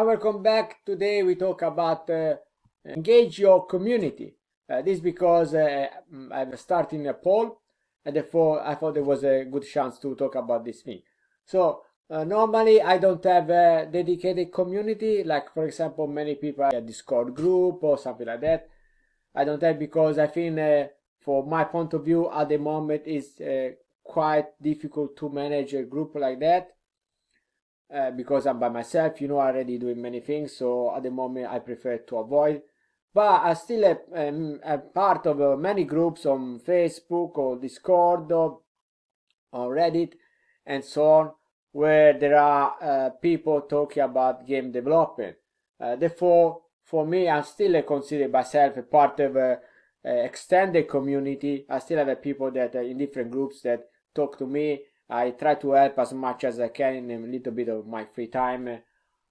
Welcome back. Today we talk about engage your community. This because I'm starting a poll, and therefore I thought there was a good chance to talk about this thing. So normally I don't have a dedicated community, like for example many people have a Discord group or something like that. I don't have because I think for my point of view at the moment it's quite difficult to manage a group like that. Because I'm by myself, already doing many things. So at the moment, I prefer to avoid. But I still a part of many groups on Facebook or Discord or on Reddit and so on, where there are people talking about game development. Therefore, for me, I still consider myself a part of a extended community. I still have people that are in different groups that talk to me. I try to help as much as I can in a little bit of my free time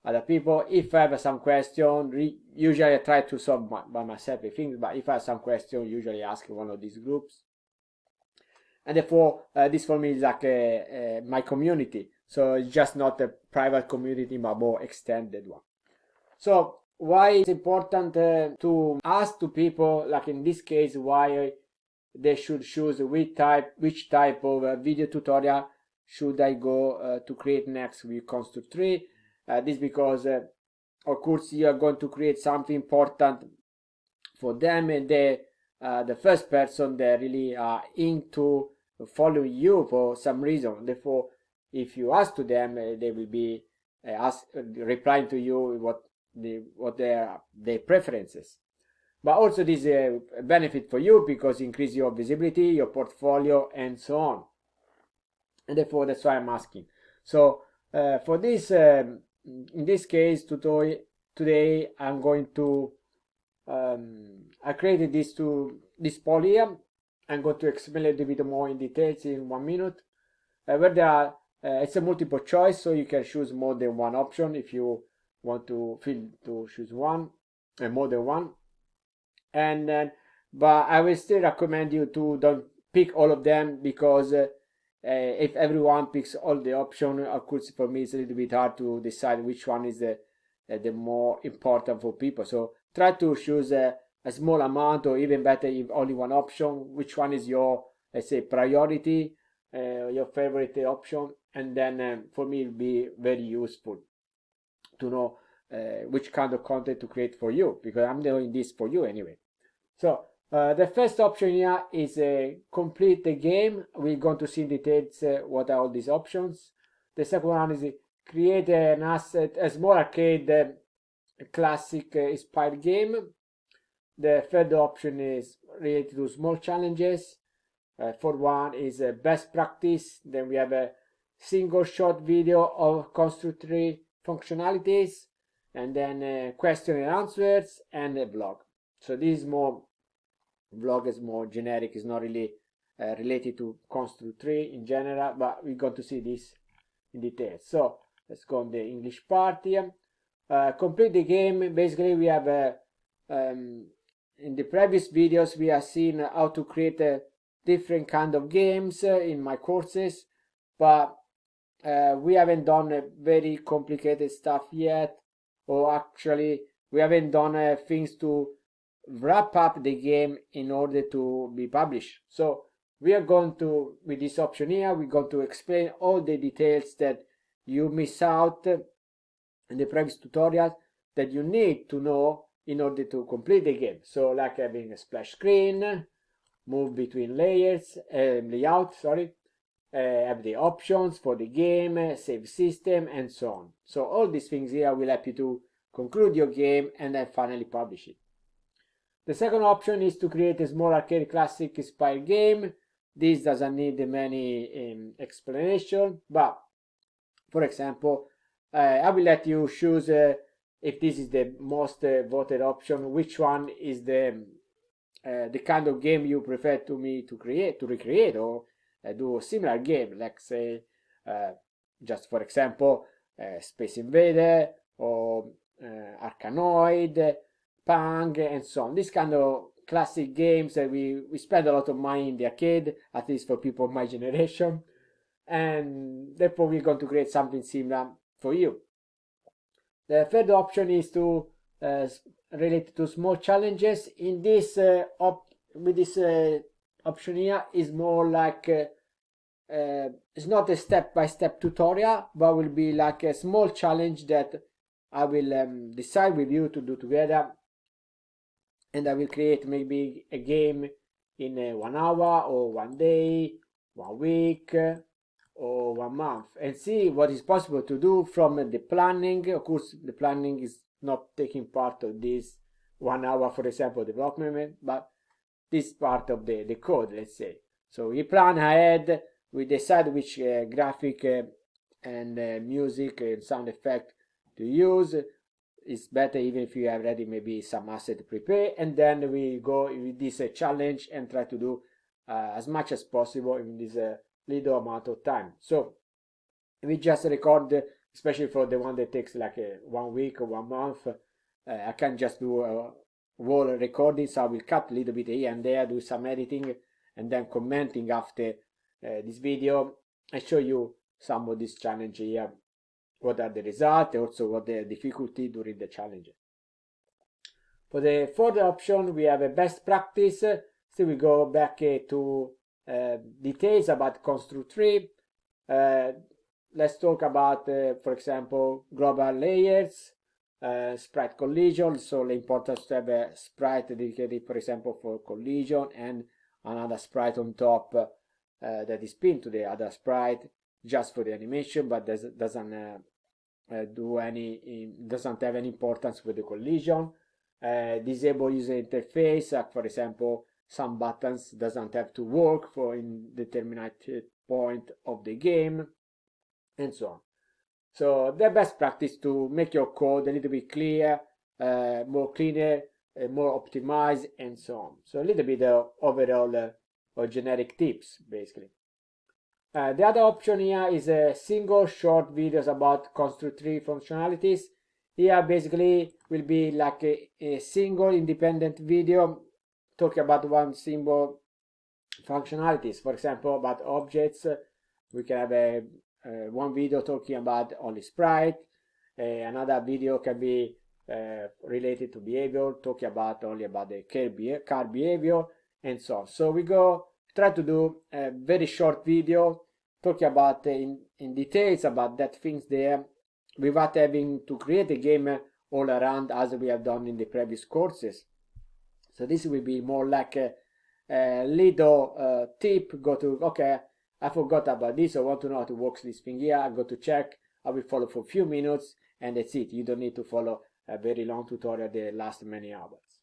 other people. If I have some question, usually I try to solve by myself the things, but if I have some question, usually ask one of these groups. And therefore, this for me is like my community. So it's just not a private community, but more extended one. So why it's important to ask to people, like in this case, why they should choose which type of video tutorial should I go to create next with Construct 3. This because of course you are going to create something important for them, and the first person they really are into following you for some reason. Therefore, if you ask to them, they will be replying to you what their preferences. But also this is a benefit for you because increase your visibility, your portfolio, and so on. And therefore, that's why I'm asking. So for this, in this case, today I'm going to I created this poll here. I'm going to explain a little bit more in details in 1 minute. Where there are, it's a multiple choice, so you can choose more than one option if you want to choose one, more than one. And then, but I will still recommend you to don't pick all of them because if everyone picks all the options, of course, for me it's a little bit hard to decide which one is the more important for people. So try to choose a small amount, or even better, if only one option. Which one is your, let's say, priority, your favorite option, and then for me it'll be very useful to know which kind of content to create for you, because I'm doing this for you anyway. So the first option here is complete the game. We're going to see in details what are all these options. The second one is create an asset, a small arcade classic inspired game. The third option is related to small challenges. Fourth one is best practice. Then we have a single shot video of Construct 3 functionalities, and then question and answers, and a blog. So this is more, blog is more generic, is not really related to Construct 3 in general, but we're going to see this in detail. So let's go on the English part here. Complete the game. Basically, we have in the previous videos we have seen how to create different kind of games in my courses, but we haven't done very complicated stuff yet, or actually we haven't done things to wrap up the game in order to be published. So we are going to, with this option here, we're going to explain all the details that you miss out in the previous tutorial that you need to know in order to complete the game. So like having a splash screen, move between layers, layout, have the options for the game, save system, and so on. So all these things here will help you to conclude your game and then finally publish it. The second option is to create a small arcade classic inspired game. This doesn't need many explanation, but for example, I will let you choose if this is the most voted option, which one is the kind of game you prefer to recreate, or do a similar game, like say, just for example, Space Invader or Arkanoid, Pang, and so on. This kind of classic games that we spend a lot of money in the arcade, at least for people of my generation, and therefore we're going to create something similar for you. The third option is to relate to small challenges. In this with this option here is more like it's not a step-by-step tutorial, but will be like a small challenge that I will decide with you to do together, and I will create maybe a game in 1 hour or 1 day, 1 week, or 1 month, and see what is possible to do from the planning. Of course, the planning is not taking part of this 1 hour, for example, development, but this part of the code, let's say. So we plan ahead, we decide which graphic and music and sound effect to use. It's better even if you have already maybe some asset prepared, and then we go with this challenge and try to do as much as possible in this little amount of time. So we just record, especially for the one that takes like 1 week or 1 month, I can just do a whole recording, so I will cut a little bit here and there, do some editing, and then commenting after this video. I show you some of this challenge here, what are the results, also what the difficulty during the challenge. For the fourth option, we have a best practice. So we go back to details about construct tree. Let's talk about, for example, global layers, sprite collision. So the importance to have a sprite dedicated, for example, for collision, and another sprite on top that is pinned to the other sprite just for the animation, but doesn't have any importance with the collision. Disable user interface, for example, some buttons doesn't have to work for in determined point of the game, and so on. So the best practice to make your code a little bit clear, more cleaner, more optimized, and so on. So a little bit overall or generic tips, basically. The other option here is a single short videos about construct tree functionalities. Here basically will be like a single independent video talking about one single functionalities. For example, about objects, we can have one video talking about only sprite. Another video can be related to behavior, talking about only about the car behavior, and so on. So we try to do a very short video talking about in details about that things there, without having to create a game all around as we have done in the previous courses. So this will be more like a little tip. Okay, I forgot about this, I want to know how to work this thing here, I go to check, I will follow for a few minutes, and that's it. You don't need to follow a very long tutorial that lasts many hours.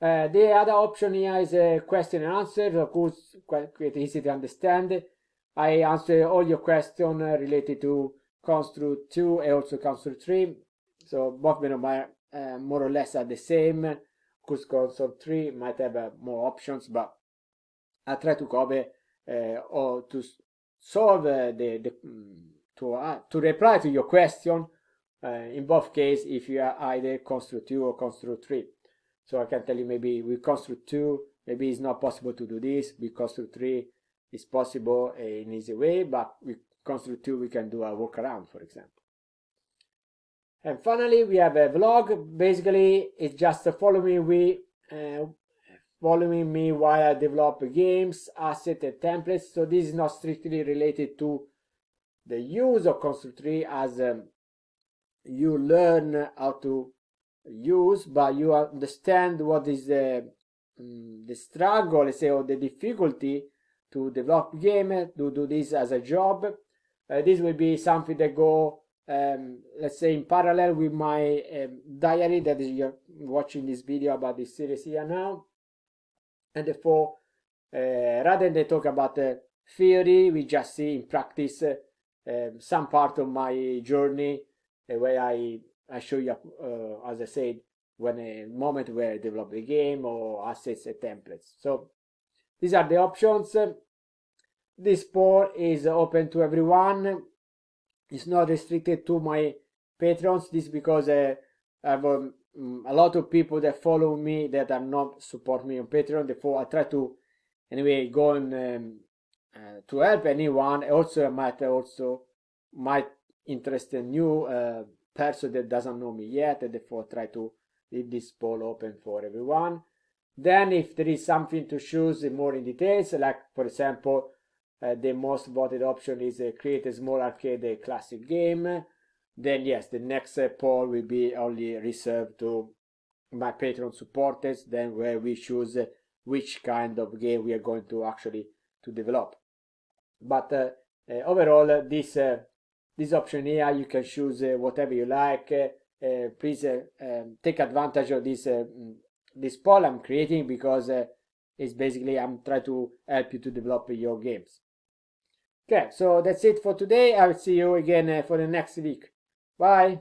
The other option here is a question and answer. Of course, quite easy to understand. I answer all your questions related to construct 2 and also construct 3. So both of them are more or less are the same. Of course, construct 3 might have more options, but I try to cover or to solve to reply to your question in both cases if you are either construct 2 or construct 3. So I can tell you maybe with construct 2 maybe it's not possible to do this, with construct 3 it's possible in easy way, but with construct 2 we can do a workaround, for example. And finally we have a vlog. Basically it's just following me while I develop games, assets and templates. So this is not strictly related to the use of construct tree as you learn how to use, but you understand what is the struggle, let's say, or the difficulty to develop game, to do this as a job. This will be something that go let's say in parallel with my diary that is you're watching this video about this series here now. And therefore rather than talk about theory, we just see in practice some part of my journey where I show you as I said, when a moment where I develop a game or assets and templates. So these are the options. This poll is open to everyone. It's not restricted to my patrons. This is because I have a lot of people that follow me that are not support me on Patreon. Therefore, I try to anyway go on to help anyone. Also, might interest in new person that doesn't know me yet, and therefore try to leave this poll open for everyone. Then if there is something to choose more in details, like for example, the most voted option is create a small arcade classic game, then yes, the next poll will be only reserved to my Patreon supporters, then where we choose which kind of game we are going to actually to develop. But overall, this option here, you can choose whatever you like. Please take advantage of this poll I'm creating, because it's basically I'm trying to help you to develop your games. Okay, so that's it for today. I will see you again for the next week. Bye.